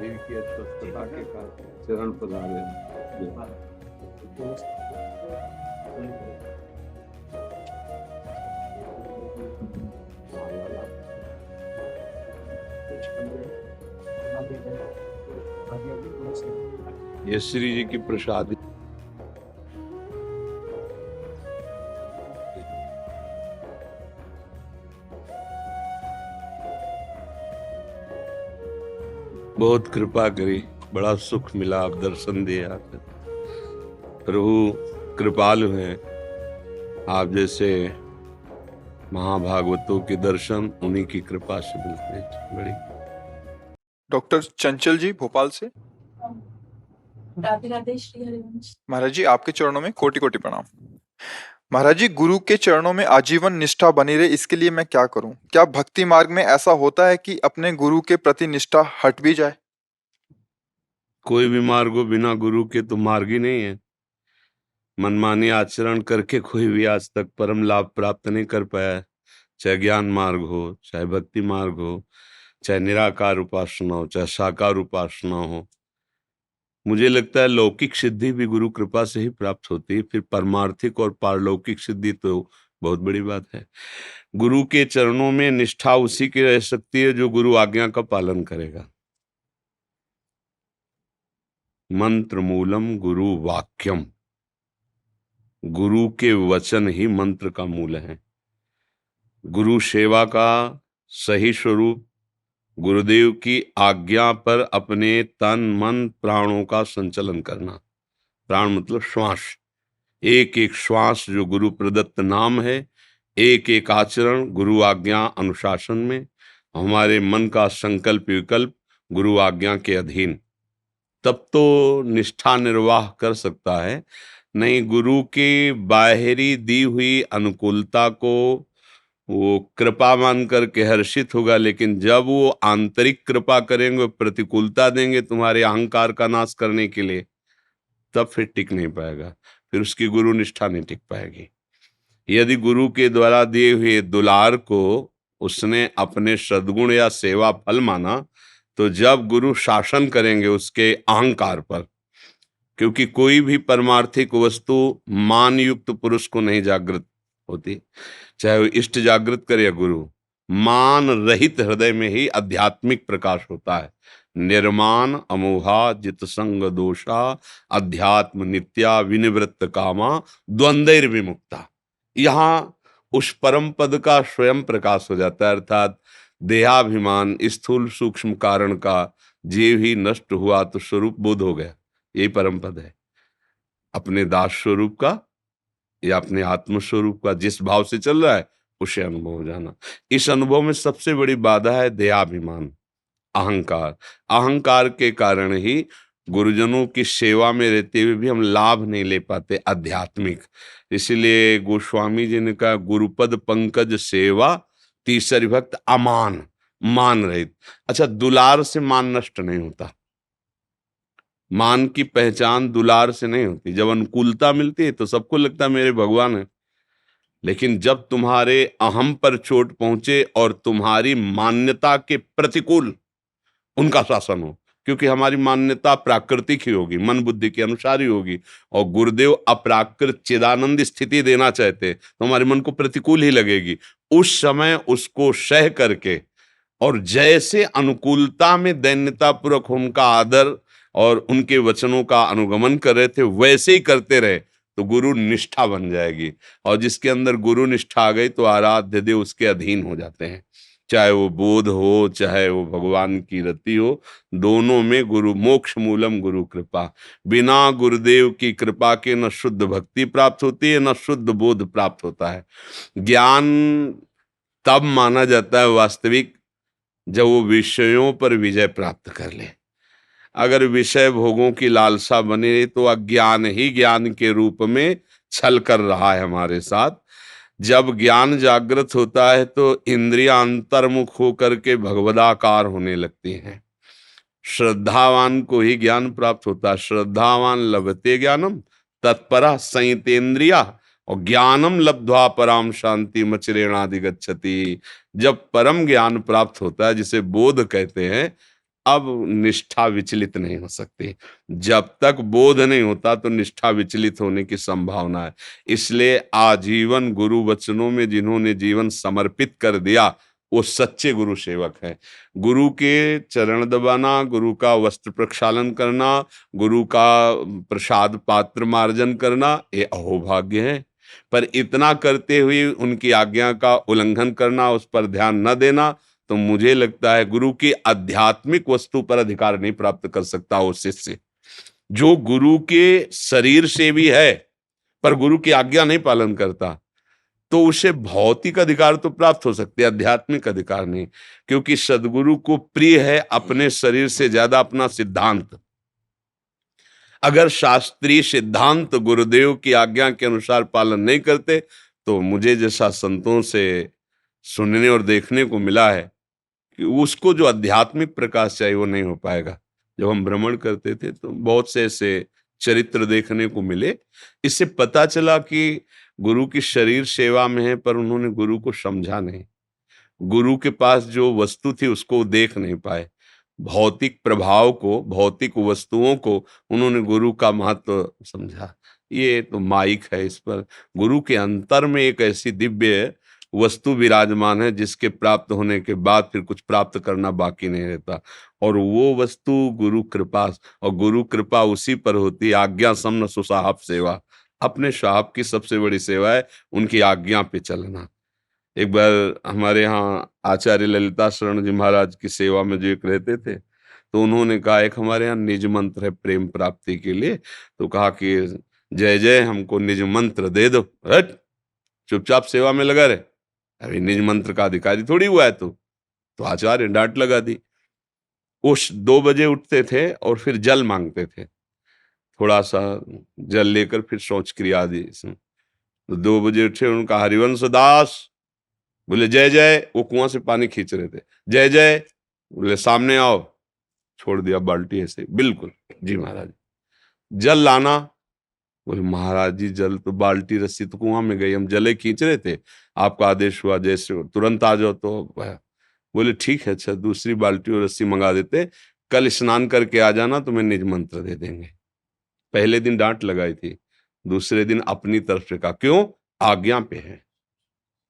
शरीर की अस्वस्थता के कारण चरण पधारे। ये श्री जी की प्रसादी। बहुत कृपा करी, बड़ा सुख मिला, आप दर्शन दिए आकर। प्रभु कृपालु हैं, आप जैसे महाभागवतों के दर्शन उन्हीं की कृपा से मिलते हैं। बड़ी डॉक्टर चंचल जी भोपाल से। राधे राधे श्री हरिवंश। महाराज जी आपके चरणों में कोटि कोटि प्रणाम। महाराज जी गुरु के चरणों में आजीवन निष्ठा बनी रहे, इसके लिए मैं क्या करूं? क्या भक्ति मार्ग में ऐसा होता है कि अपने गुरु के प्रति निष्ठा हट भी जाए? कोई भी मार्ग हो बिना गुरु के तो मार्ग ही नहीं है। मनमानी आचरण करके कोई भी आज तक परम लाभ प्राप्त नहीं कर पाया है। चाहे ज्ञान मार्ग हो, चाहे भक्ति मार्ग हो, चाहे निराकार उपासना हो, चाहे साकार उपासना हो। मुझे लगता है लौकिक सिद्धि भी गुरु कृपा से ही प्राप्त होती है, फिर परमार्थिक और पारलौकिक सिद्धि तो बहुत बड़ी बात है। गुरु के चरणों में निष्ठा उसी की रह सकती है जो गुरु आज्ञा का पालन करेगा। मंत्र मूलम गुरु वाक्यम, गुरु के वचन ही मंत्र का मूल है। गुरु सेवा का सही स्वरूप गुरुदेव की आज्ञा पर अपने तन मन प्राणों का संचलन करना। प्राण मतलब श्वास, एक एक श्वास जो गुरु प्रदत्त नाम है, एक एक आचरण गुरु आज्ञा अनुशासन में, हमारे मन का संकल्प विकल्प गुरु आज्ञा के अधीन, तब तो निष्ठा निर्वाह कर सकता है। नहीं, गुरु की बाहरी दी हुई अनुकूलता को वो कृपा मान करके हर्षित होगा, लेकिन जब वो आंतरिक कृपा करेंगे, प्रतिकूलता देंगे तुम्हारे अहंकार का नाश करने के लिए, तब फिर टिक नहीं पाएगा, फिर उसकी गुरु निष्ठा नहीं टिक पाएगी। यदि गुरु के द्वारा दिए हुए दुलार को उसने अपने सद्गुण या सेवा फल माना, तो जब गुरु शासन करेंगे उसके अहंकार पर, क्योंकि कोई भी परमार्थिक वस्तु मान युक्त पुरुष को नहीं जागृत होती, चाहे वो इष्ट जागृत करे या गुरु। मान रहित हृदय में ही आध्यात्मिक प्रकाश होता है। निर्मान अमोहा जित संग दोषा अध्यात्म नित्या विनिवृत्त कामा द्वंद्वैर विमुक्ता। यहाँ उस परम पद का स्वयं प्रकाश हो जाता है, अर्थात देहाभिमान स्थूल सूक्ष्म कारण का जीव ही नष्ट हुआ तो स्वरूप बोध हो गया। यही परम पद है, अपने दास स्वरूप का या अपने आत्म स्वरूप का जिस भाव से चल रहा है उसे अनुभव हो जाना। इस अनुभव में सबसे बड़ी बाधा है देहाभिमान, अहंकार। अहंकार के कारण ही गुरुजनों की सेवा में रहते हुए भी हम लाभ नहीं ले पाते आध्यात्मिक। इसलिए गोस्वामी जी ने कहा गुरुपद पंकज सेवा तीसरी भक्त अमान, मान रहित। अच्छा, दुलार से मान नष्ट नहीं होता, मान की पहचान दुलार से नहीं होती। जब अनुकूलता मिलती है तो सबको लगता है मेरे भगवान है, लेकिन जब तुम्हारे अहम पर चोट पहुंचे और तुम्हारी मान्यता के प्रतिकूल उनका शासन हो, क्योंकि हमारी मान्यता प्राकृतिक ही होगी, मन बुद्धि के अनुसार ही होगी, और गुरुदेव अप्राकृत चिदानंद स्थिति देना चाहते तो हमारे मन को प्रतिकूल ही लगेगी। उस समय उसको सह करके और जैसे अनुकूलता में दैन्यतापूर्वक उनका आदर और उनके वचनों का अनुगमन कर रहे थे वैसे ही करते रहे तो गुरु निष्ठा बन जाएगी। और जिसके अंदर गुरु निष्ठा आ गई तो आराध्य देव उसके अधीन हो जाते हैं, चाहे वो बोध हो चाहे वो भगवान की रति हो, दोनों में गुरु मोक्ष मूलम गुरु कृपा। बिना गुरुदेव की कृपा के न शुद्ध भक्ति प्राप्त होती है न शुद्ध बोध प्राप्त होता है। ज्ञान तब माना जाता है वास्तविक जब वो विषयों पर विजय प्राप्त कर ले। अगर विषय भोगों की लालसा बनी रही तो अज्ञान ही ज्ञान के रूप में छल कर रहा है हमारे साथ। जब ज्ञान जागृत होता है तो इंद्रियां अंतर्मुख होकर के भगवदाकार होने लगती हैं। श्रद्धावान को ही ज्ञान प्राप्त होता है। श्रद्धावान लभते ज्ञानम तत्परा संयतेन्द्रिया और ज्ञानम लब्ध्वा पराम शांति मचरेणाधिगच्छति। जब परम ज्ञान प्राप्त होता है जिसे बोध कहते हैं, अब निष्ठा विचलित नहीं हो सकती। जब तक बोध नहीं होता तो निष्ठा विचलित होने की संभावना है। इसलिए आजीवन गुरु वचनों में जिन्होंने जीवन समर्पित कर दिया वो सच्चे गुरु सेवक हैं। गुरु के चरण दबाना, गुरु का वस्त्र प्रक्षालन करना, गुरु का प्रसाद पात्र मार्जन करना, ये अहोभाग्य है। पर इतना करते हुए उनकी आज्ञा का उल्लंघन करना, उस पर ध्यान न देना, तो मुझे लगता है गुरु की आध्यात्मिक वस्तु पर अधिकार नहीं प्राप्त कर सकता वो शिष्य। जो गुरु के शरीर से भी है पर गुरु की आज्ञा नहीं पालन करता, तो उसे भौतिक अधिकार तो प्राप्त हो सकते, आध्यात्मिक अधिकार नहीं। क्योंकि सदगुरु को प्रिय है अपने शरीर से ज्यादा अपना सिद्धांत। अगर शास्त्रीय सिद्धांत गुरुदेव की आज्ञा के अनुसार पालन नहीं करते, तो मुझे जैसा संतों से सुनने और देखने को मिला है कि उसको जो आध्यात्मिक प्रकाश चाहिए वो नहीं हो पाएगा। जब हम भ्रमण करते थे तो बहुत से ऐसे चरित्र देखने को मिले। इससे पता चला कि गुरु की शरीर सेवा में है पर उन्होंने गुरु को समझा नहीं। गुरु के पास जो वस्तु थी उसको देख नहीं पाए। भौतिक प्रभाव को, भौतिक वस्तुओं को उन्होंने गुरु का महत्व समझा। ये तो माइक है, इस पर गुरु के अंतर में एक ऐसी दिव्य वस्तु विराजमान है जिसके प्राप्त होने के बाद फिर कुछ प्राप्त करना बाकी नहीं रहता। और वो वस्तु गुरु कृपा, और गुरु कृपा उसी पर होती है। आज्ञा समन सुसाहब सेवा, अपने साहब की सबसे बड़ी सेवा है उनकी आज्ञा पे चलना। एक बार हमारे यहाँ आचार्य ललिता शरण जी महाराज की सेवा में जो एक रहते थे, तो उन्होंने कहा एक हमारे यहाँ निज मंत्र है प्रेम प्राप्ति के लिए, तो कहा कि जय जय हमको निज मंत्र दे दो। हट, चुपचाप सेवा में लगा रहे, अभी निज मंत्र का अधिकारी थोड़ी हुआ है तो आचार्य डांट लगा दी। उस 2 बजे उठते थे और फिर जल मांगते थे, थोड़ा सा जल लेकर फिर शौच क्रिया आदि। तो 2 बजे उठे, उनका हरिवंश दास बोले जय जय, वो कुआं से पानी खींच रहे थे, जय जय, बोले सामने आओ, छोड़ दिया बाल्टी ऐसे, बिल्कुल जी महाराज। जल लाना, बोले महाराज जी जल तो बाल्टी रस्सी तो कुआं में गई, हम जले खींच रहे थे, आपका आदेश हुआ जैसे तुरंत आ जाओ। तो बोले ठीक है, अच्छा दूसरी बाल्टी और रस्सी मंगा देते, कल स्नान करके आ जाना तो मैं निज मंत्र दे देंगे। पहले दिन डांट लगाई थी, दूसरे दिन अपनी तरफ से कहा क्यों, आज्ञा पे है,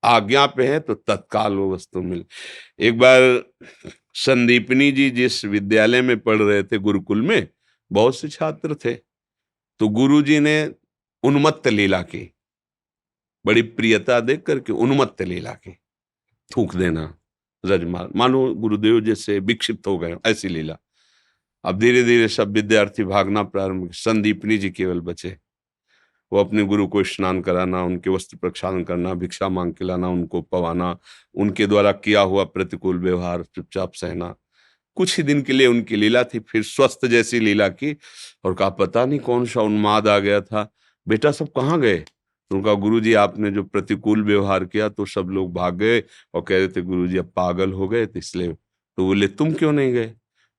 आज्ञा पे है तो तत्काल वो वस्तु मिल। एक बार संदीपनी जी जिस विद्यालय में पढ़ रहे थे, गुरुकुल में बहुत से छात्र थे, तो गुरुजी ने उन्मत्त लीला की, बड़ी प्रियता देख करके उन्मत्त लीला की, थूक देना, रजमार, मानो गुरुदेव जैसे विक्षिप्त हो गए ऐसी लीला। अब धीरे धीरे सब विद्यार्थी भागना प्रारंभ, संदीपनी जी केवल बचे। वो अपने गुरु को स्नान कराना, उनके वस्त्र प्रक्षालन करना, भिक्षा मांग के लाना, उनको पवाना, उनके द्वारा किया हुआ प्रतिकूल व्यवहार चुपचाप सहना। कुछ ही दिन के लिए उनकी लीला थी, फिर स्वस्थ जैसी लीला की, और कहा पता नहीं कौन सा उन्माद आ गया था, बेटा सब कहाँ गए? तो उनका गुरुजी आपने जो प्रतिकूल व्यवहार किया तो सब लोग भाग गए और कह रहे थे गुरुजी अब पागल हो गए, तो इसलिए। तो बोले तुम क्यों नहीं गए?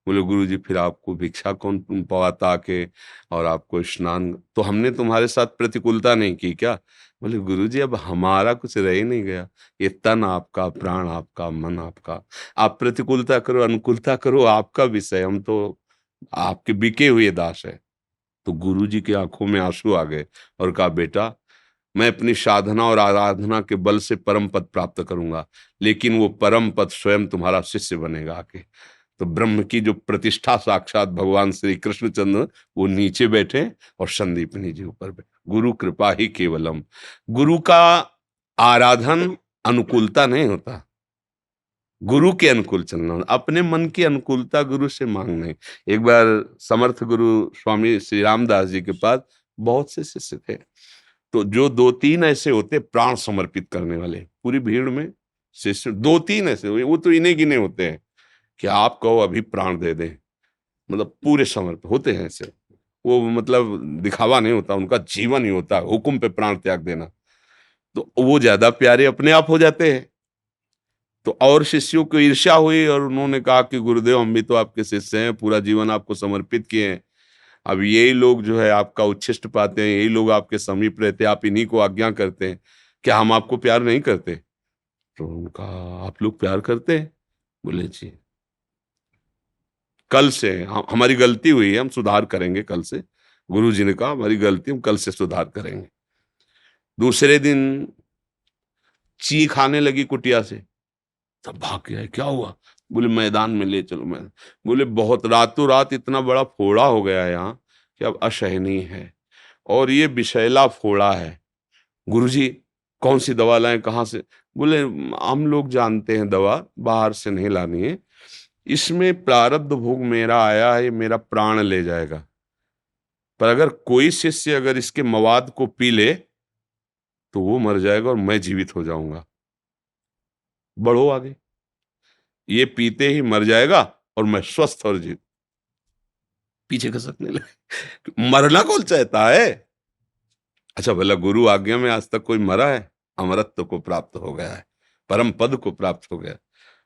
बोले गुरुजी फिर आपको भिक्षा कौन पवाता आके, और आपको स्नान, तो हमने तुम्हारे साथ प्रतिकूलता नहीं की क्या? बोले गुरुजी अब हमारा कुछ रह ही नहीं गया, ये तन आपका, प्राण आपका, मन आपका, आप प्रतिकूलता करो अनुकूलता करो आपका विषय, हम तो आपके बिके हुए दास है। तो गुरुजी की आंखों में आंसू आ गए और कहा बेटा मैं अपनी साधना और आराधना के बल से परम पद प्राप्त करूंगा, लेकिन वो परम पद स्वयं तुम्हारा शिष्य बनेगा आके। तो ब्रह्म की जो प्रतिष्ठा साक्षात भगवान श्री कृष्णचंद्र वो नीचे बैठे और संदीपनी जी ऊपर बैठे। गुरु कृपा ही केवलम। गुरु का आराधन अनुकूलता नहीं होता, गुरु के अनुकूल चलना, अपने मन की अनुकूलता गुरु से मांगना। एक बार समर्थ गुरु स्वामी श्री रामदास जी के पास बहुत से शिष्य थे, तो जो 2-3 ऐसे होते प्राण समर्पित करने वाले, पूरी भीड़ में शिष्य 2-3 ऐसे, वो तो इन्हें गिने होते हैं कि आप कहो अभी प्राण दे दें, मतलब पूरे समर्पित होते हैं ऐसे। वो मतलब दिखावा नहीं होता, उनका जीवन ही होता है हुक्म पे प्राण त्याग देना, तो वो ज्यादा प्यारे अपने आप हो जाते हैं। तो और शिष्यों को ईर्ष्या हुई और उन्होंने कहा कि गुरुदेव हम भी तो आपके शिष्य हैं, पूरा जीवन आपको समर्पित किए हैं, अब यही लोग जो है आपका उच्छिष्ट पाते हैं, यही लोग आपके समीप रहते हैं, आप इन्हीं को आज्ञा करते हैं, क्या हम आपको प्यार नहीं करते? तो उनका आप लोग प्यार करते हैं? बोले जी। कल से हमारी गलती हुई है, हम सुधार करेंगे कल से। गुरु जी ने कहा हमारी गलती, हम कल से सुधार करेंगे। दूसरे दिन चीख आने लगी कुटिया से, तब भाग गया, क्या हुआ? बोले मैदान में ले चलो। मैं बोले बहुत रातों रात इतना बड़ा फोड़ा हो गया यहाँ कि अब असहनीय है, और ये विषैला फोड़ा है। गुरुजी कौन सी दवा लाएं, कहाँ से? बोले हम लोग जानते हैं दवा, बाहर से नहीं लानी है, इसमें प्रारब्ध भोग मेरा आया है, मेरा प्राण ले जाएगा, पर अगर कोई शिष्य अगर इसके मवाद को पी ले तो वो मर जाएगा और मैं जीवित हो जाऊंगा। बढ़ो आगे, ये पीते ही मर जाएगा और मैं स्वस्थ और जीवित। पीछे खसकने लगे। मरना कौन चाहता है? अच्छा भला गुरु आज्ञा में आज तक कोई मरा है? अमरत्व को प्राप्त हो गया है, परम पद को प्राप्त हो गया।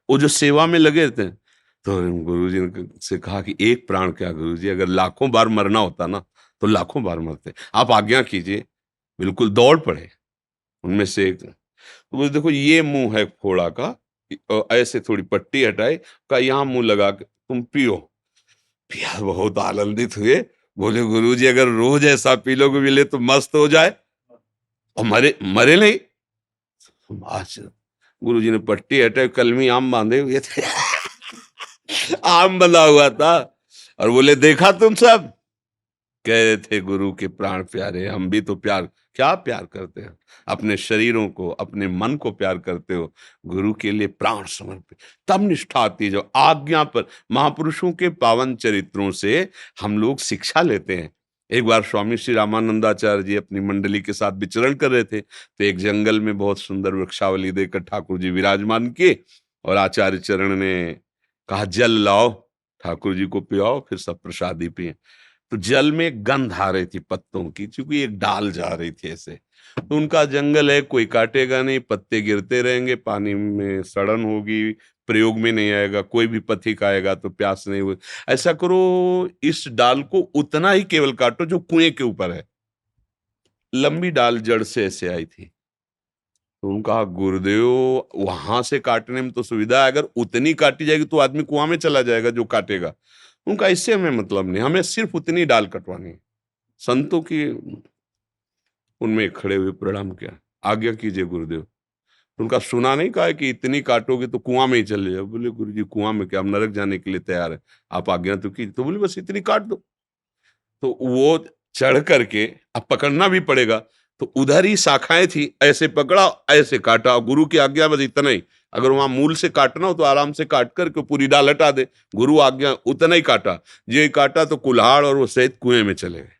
वो जो सेवा में लगे थे, तो गुरु जी ने से कहा कि एक प्राण क्या गुरु जी, अगर लाखों बार मरना होता ना तो लाखों बार मरते, आप आज्ञा कीजिए। बिल्कुल दौड़ पड़े। उनमें से एक तो बोले देखो ये मुंह है फोड़ा का, ऐसे थोड़ी पट्टी हटाए, का यहाँ मुंह लगा के तुम पियो। पिया, बहुत आनंदित हुए। बोले गुरुजी अगर रोज ऐसा पी लोगे मिले तो मस्त हो जाए, और मरे नहीं। आज गुरुजी ने पट्टी हटाई, कलमी आम बांधे हुए थे आम बंधा हुआ था, और बोले देखा तुम सब, कह रहे थे गुरु के प्राण प्यारे, हम भी तो प्यार, क्या प्यार करते हैं? अपने शरीरों को, अपने मन को प्यार करते हो, गुरु के लिए प्राण समर्पित। तब निष्ठा आती है जो आज्ञा पर। महापुरुषों के पावन चरित्रों से हम लोग शिक्षा लेते हैं। एक बार स्वामी श्री रामानंदाचार्य जी अपनी मंडली के साथ विचरण कर रहे थे, तो एक जंगल में बहुत सुंदर वृक्षावली देकर ठाकुर जी विराजमान किए, और आचार्य चरण ने कहा जल लाओ, ठाकुर जी को पिलाओ, फिर सब प्रसादी पिए। तो जल में गंध आ रही थी पत्तों की, क्योंकि एक डाल जा रही थी ऐसे। तो उनका जंगल है, कोई काटेगा नहीं, पत्ते गिरते रहेंगे, पानी में सड़न होगी, प्रयोग में नहीं आएगा, कोई भी पथिक आएगा तो प्यास नहीं होगी। ऐसा करो, इस डाल को उतना ही केवल काटो जो कुएं के ऊपर है। लंबी डाल जड़ से ऐसे आई थी। तो उनका गुरुदेव वहां से काटने में तो सुविधा है, अगर उतनी काटी जाएगी तो आदमी कुआं में चला जाएगा जो काटेगा। उनका इससे हमें मतलब नहीं, हमें सिर्फ उतनी डाल कटवानी है। संतों की उनमें खड़े हुए प्रणाम किया, आज्ञा कीजिए गुरुदेव। उनका सुना नहीं, कहा कि इतनी काटोगे तो कुआं में ही चले जाओ। बोले गुरुजी कुआं में क्या, हम नरक जाने के लिए तैयार है, आप आज्ञा तो कीजिए। तो बोले बस इतनी काट दो। तो वो चढ़ करके, अब पकड़ना भी पड़ेगा, तो उधर ही शाखाएं थी, ऐसे पकड़ा, ऐसे काटा। गुरु की आज्ञा बस इतना ही, अगर वहां मूल से काटना हो तो आराम से काट करके पूरी डाल हटा दे। गुरु आज्ञा उतना ही काटा, ये काटा तो कुल्हाड़ और वो सहित कुएं में चले गए।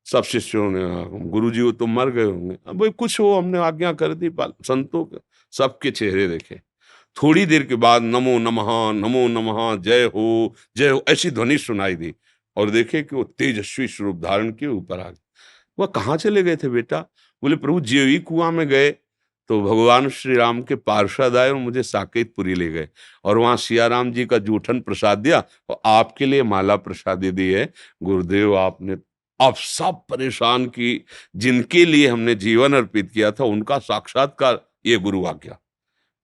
सब शिष्यों ने, गुरु जी वो तो मर गए होंगे, अब भाई कुछ हो, हमने आज्ञा कर दी। संतों के सबके चेहरे देखे। थोड़ी देर के बाद नमो नमः, जय हो ऐसी ध्वनि सुनाई दी, और देखे कि वो तेजस्वी स्वरूप धारण के ऊपर आ गए। वह कहाँ चले गए थे बेटा? बोले प्रभु जीवी कुआं में गए तो भगवान श्री राम के पार्षद आए और मुझे साकेतपुरी ले गए, और वहां सियाराम जी का जूठन प्रसाद दिया, और आपके लिए माला प्रसादी दी है गुरुदेव। आपने अब सब परेशान की, जिनके लिए हमने जीवन अर्पित किया था, उनका साक्षात्कार ये गुरु आज्ञा।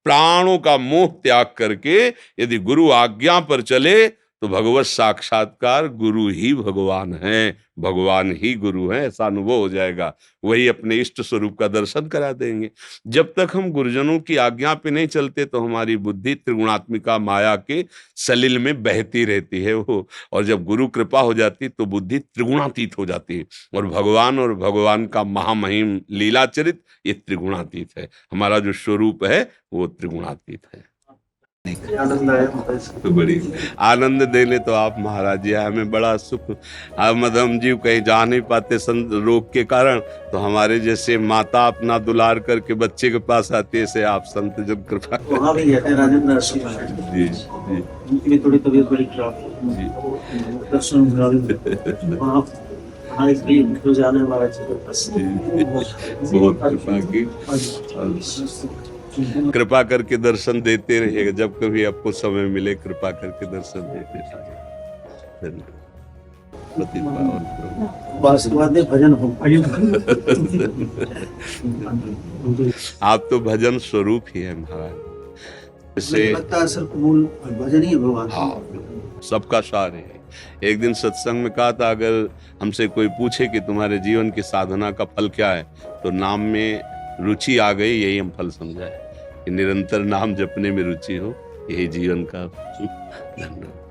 प्राणों का मोह त्याग करके यदि गुरु आज्ञा पर चले तो भगवत साक्षात्कार, गुरु ही भगवान है, भगवान ही गुरु है, ऐसा अनुभव हो जाएगा। वही अपने इष्ट स्वरूप का दर्शन करा देंगे। जब तक हम गुरुजनों की आज्ञा पे नहीं चलते तो हमारी बुद्धि त्रिगुणात्मिका माया के सलिल में बहती रहती है वो, और जब गुरु कृपा हो जाती तो बुद्धि त्रिगुणातीत हो जाती है। और भगवान का महामहिम लीला चरित ये त्रिगुणातीत है। हमारा जो स्वरूप है वो त्रिगुणातीत है। तो बड़ी आनंद देने तो आप महाराज जी, हमें बड़ा सुख। हम जीव कहीं जा नहीं पाते संत रोग के कारण, तो हमारे जैसे माता अपना दुलार करके बच्चे के पास आती है, से आप संत जब कृपा वहाँ भी गए थे राजेंद्र सिंह महाराज जी जी, उनकी भी थोड़ी तबीयत बड़ी खराब जी। दर्शन वहाँ हमारे करीब रोजाना महाराज जी के पास बहुत कृपा की, कृपा करके दर्शन देते रहिएगा। जब कभी आपको समय मिले कृपा करके दर्शन देते रहिएगा। भजन हो आप तो भजन स्वरूप ही है महाराज। लगता है सिर्फ मूल भजन ही है भगवान। हाँ सबका सार है। एक दिन सत्संग में कहा था, अगर हमसे कोई पूछे कि तुम्हारे जीवन की साधना का फल क्या है, तो नाम में रुचि आ गई, यही हम फल समझा है कि निरंतर नाम जपने में रुचि हो, यही जीवन का धन्यवाद।